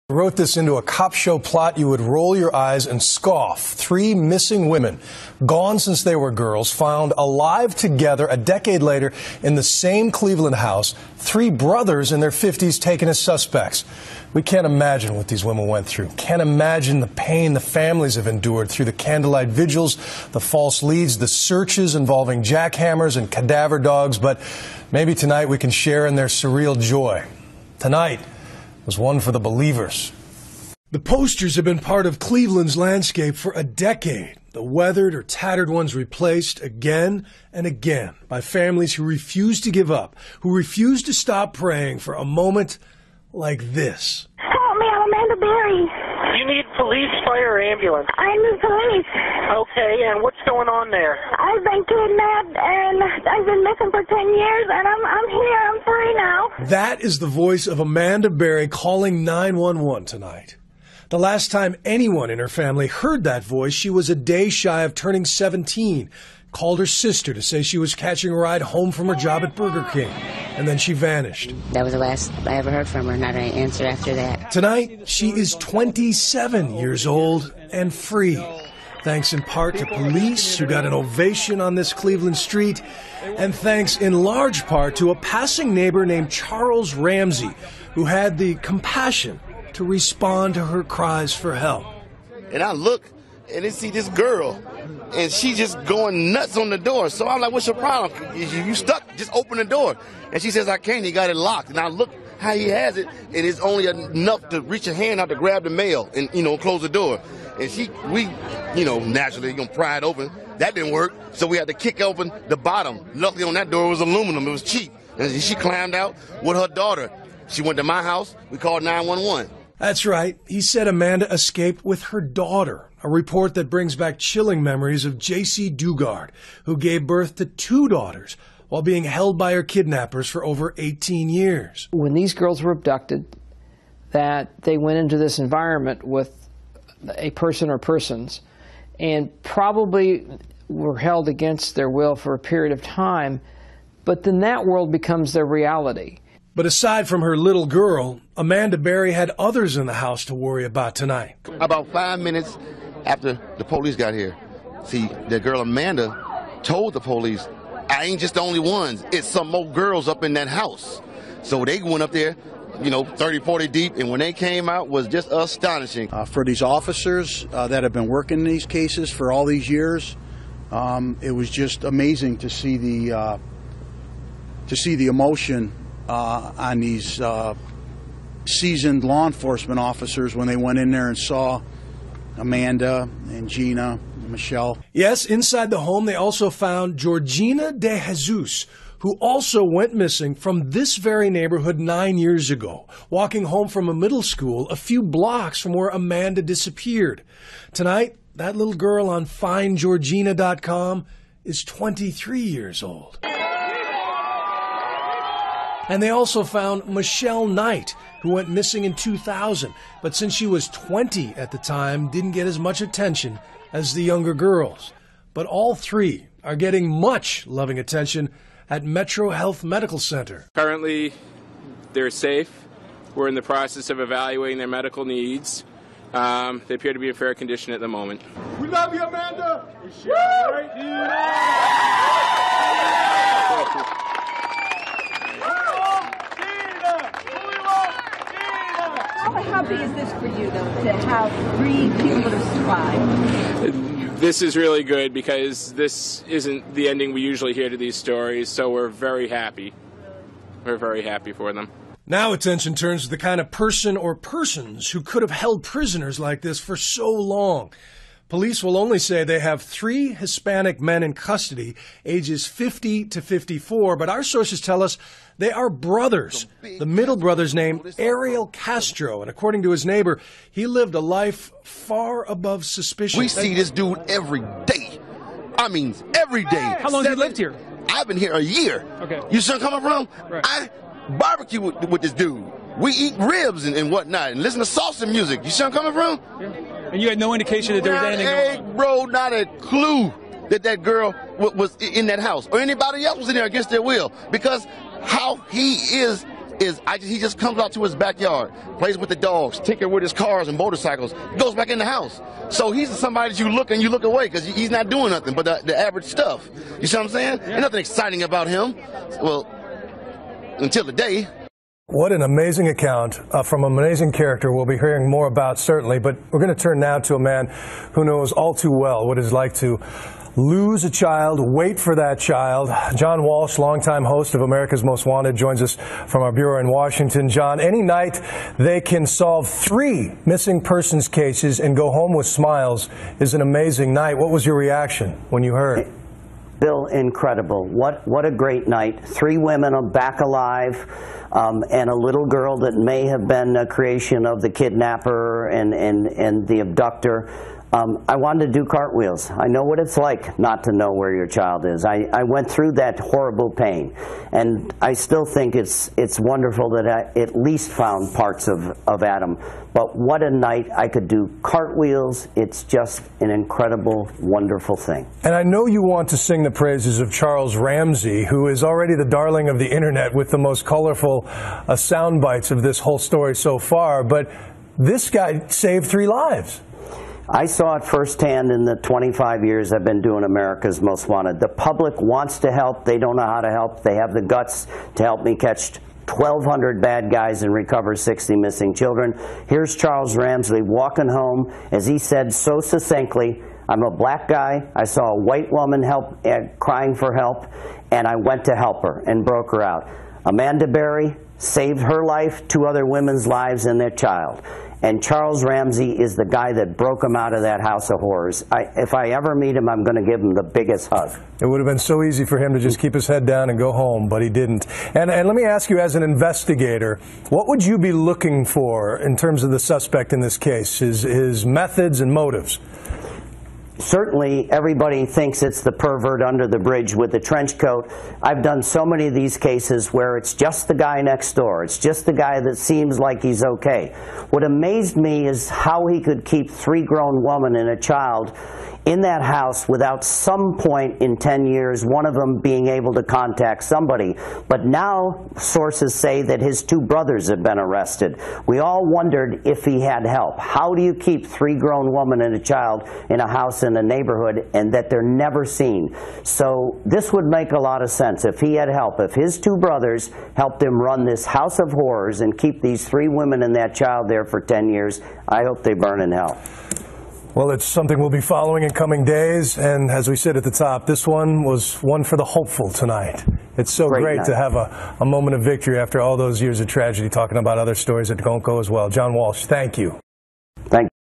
Wrote this into a cop show plot, you would roll your eyes and scoff. 3 missing women, gone since they were girls, found alive together a decade later in the same Cleveland house. 3 brothers in their 50s taken as suspects. We can't imagine what these women went through. Can't imagine the pain the families have endured through the candlelight vigils, the false leads, the searches involving jackhammers and cadaver dogs. But maybe tonight we can share in their surreal joy. Tonight was one for the believers. The posters have been part of Cleveland's landscape for a decade. The weathered or tattered ones replaced again and again by families who refuse to give up, who refuse to stop praying for a moment like this. Help me, I'm Amanda Berry. You need police, fire, or ambulance? I need police. Okay, and what's going on there? I've been kidnapped and I've been missing for 10 years and I'm here, I'm free now. That is the voice of Amanda Berry calling 911 tonight. The last time anyone in her family heard that voice, she was a day shy of turning 17. Called her sister to say she was catching a ride home from her job at Burger King. And then she vanished. That was the last I ever heard from her, not an answer after that. Tonight, she is 27 years old and free. Thanks in part to police who got an ovation on this Cleveland street. And thanks in large part to a passing neighbor named Charles Ramsey, who had the compassion to respond to her cries for help. And I look and I see this girl, and she just going nuts on the door. So I'm like, what's your problem? You stuck? Just open the door. And she says, I can't. He got it locked. And I look how he has it, and it's only enough to reach a hand out to grab the mail and, close the door. And we, naturally going to pry it open. That didn't work. So we had to kick open the bottom. Luckily on that door was aluminum. It was cheap. And she climbed out with her daughter. She went to my house. We called 911. That's right. He said Amanda escaped with her daughter, a report that brings back chilling memories of J.C. Dugard, who gave birth to 2 daughters while being held by her kidnappers for over 18 years. When these girls were abducted, that they went into this environment with a person or persons and probably were held against their will for a period of time, but then that world becomes their reality. But aside from her little girl, Amanda Berry had others in the house to worry about tonight. About 5 minutes after the police got here, see, the girl Amanda told the police, I ain't just the only ones. It's some more girls up in that house. So they went up there, 30, 40 deep, and when they came out, was just astonishing. For these officers that have been working in these cases for all these years, it was just amazing to see the emotion on these seasoned law enforcement officers when they went in there and saw Amanda and Gina and Michelle. Yes, inside the home they also found Georgina de Jesus, who also went missing from this very neighborhood 9 years ago, walking home from a middle school a few blocks from where Amanda disappeared. Tonight, that little girl on FindGeorgina.com is 23 years old. And they also found Michelle Knight, who went missing in 2000, but since she was 20 at the time, didn't get as much attention as the younger girls. But all 3 are getting much loving attention at Metro Health Medical Center. Currently, they're safe. We're in the process of evaluating their medical needs. They appear to be in fair condition at the moment. We love you, Amanda! We share, right? How happy is this for you, though, to have 3 people to survive? This is really good because this isn't the ending we usually hear to these stories, so we're very happy. We're very happy for them. Now attention turns to the kind of person or persons who could have held prisoners like this for so long. Police will only say they have 3 Hispanic men in custody, ages 50 to 54, but our sources tell us they are brothers. The middle brother's name, Ariel Castro, and according to his neighbor, he lived a life far above suspicion. We see this dude every day. I mean, every day. How long have you lived here? I've been here a year. Okay. You see where I'm coming from? Right. I barbecue with this dude. We eat ribs and whatnot and listen to salsa music. You see where I'm coming from? Yeah. And you had no indication that there was anything going on? Bro, not a clue that girl was in that house or anybody else was in there against their will, because how he is is he just comes out to his backyard, plays with the dogs, tinker with his cars and motorcycles, goes back in the house. So he's somebody that you look away because he's not doing nothing but the average stuff. You see what I'm saying? There's nothing exciting about him. Well, until the day. What an amazing account from an amazing character we'll be hearing more about, certainly. But we're going to turn now to a man who knows all too well what it's like to lose a child, wait for that child. John Walsh, longtime host of America's Most Wanted, joins us from our bureau in Washington. John, any night they can solve 3 missing persons cases and go home with smiles is an amazing night. What was your reaction when you heard? Bill, incredible. What a great night. 3 women are back alive, and a little girl that may have been a creation of the kidnapper and the abductor. I wanted to do cartwheels. I know what it's like not to know where your child is. I went through that horrible pain, and I still think it's wonderful that I at least found parts of Adam. But what a night. I could do cartwheels. It's just an incredible, wonderful thing. And I know you want to sing the praises of Charles Ramsey, who is already the darling of the internet with the most colorful sound bites of this whole story so far, but this guy saved 3 lives. I saw it firsthand in the 25 years I've been doing America's Most Wanted. The public wants to help. They don't know how to help. They have the guts to help me catch 1,200 bad guys and recover 60 missing children. Here's Charles Ramsey walking home, as he said so succinctly, I'm a black guy. I saw a white woman crying for help, and I went to help her and broke her out. Amanda Berry saved her life, 2 other women's lives, and their child. And Charles Ramsey is the guy that broke him out of that house of horrors. If I ever meet him, I'm going to give him the biggest hug. It would have been so easy for him to just keep his head down and go home, but he didn't. And let me ask you, as an investigator, what would you be looking for in terms of the suspect in this case, his methods and motives? Certainly, everybody thinks it's the pervert under the bridge with the trench coat. I've done so many of these cases where it's just the guy next door. It's just the guy that seems like he's okay. What amazed me is how he could keep 3 grown women and a child in that house without some point in 10 years, one of them being able to contact somebody. But now sources say that his 2 brothers have been arrested. We all wondered if he had help. How do you keep 3 grown women and a child in a house in a neighborhood and that they're never seen? So this would make a lot of sense if he had help. If his 2 brothers helped him run this house of horrors and keep these 3 women and that child there for 10 years, I hope they burn in hell. Well, it's something we'll be following in coming days, and as we said at the top, this one was one for the hopeful tonight. It's so great to have a moment of victory after all those years of tragedy, talking about other stories that don't go as well. John Walsh, thank you. Thank you.